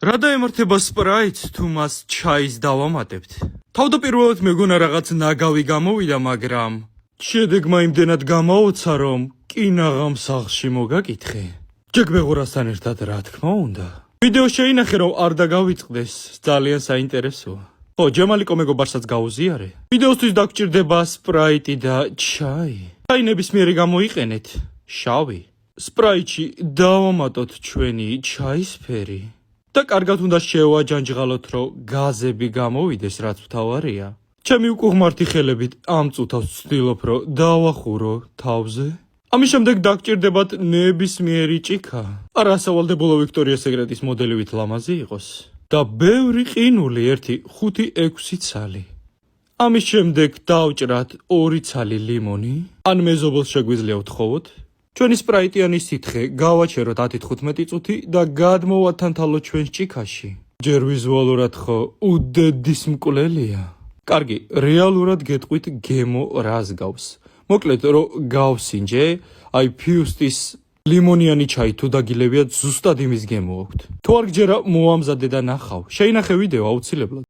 რა დაემართება სპრაიტს თუ მას ჩაის დავამატებთ? თავდაპირველად მეგონა რაღაც ნაგავი გამოვიდა, მაგრამ შედეგმა იმდენად გამაოცა, რომ კინაღამ სახლში მოგაკითხე. ჯეკბეღურასთან ერთად რა თქმა უნდა. ვიდეო შეინახე, რომ არ დაგავიწყდეს, ძალიან საინტერესოა. ხო, ჯემალიკო მეგობარსაც გაუზიარე. ვიდეოსთვის დაგჭირდება სპრაიტი და ჩაი. ჩაი ნებისმიერი გამოიყენეთ, შავი. სპრაიტში დავამატოთ ჩვენი ჩაისფერი. და კარგად უნდა შევაჯანჯღალოთ, რომ გაზები გამოვიდეს, რაც მთავარია. ჩემი უკუღმართი ხელებით ამ წუთავს ვცდილობ, რომ დავახურო თავზე. ამის შემდეგ დაგჭირდებათ ნებისმიერი ჭიქა. არ ასავალდებულო ვიქტორიას სეკრეტის მოდელივით ლამაზი იყოს. და ბევრი ყინული 1-5-6 ცალი. ამის შემდეგ დავჭრათ 2 ცალი ლიმონი. ან მეზობელს შეგვიძლია ვთხოვოთ. ჩვენი სპრაიტიანი სითხე გავაჩეროთ 10-15 წუთი და გადმოვათანთალოთ ჩვენს ჭიქაში. ჯერ ვიზუალურად ხო უდედის მკვლელია. კარგი, რეალურად გეტყვით გემო რას გავს. მოკლედ, რომ გავსინჯე, აი ფიუსტის ლიმონიანი ჩაი თუ დაგილებიათ, ზუსტად იმის გემო აქვთ. თუ არ გჯერა, მოამზადე და ნახავ. შეინახე ვიდეო აუცილებლად.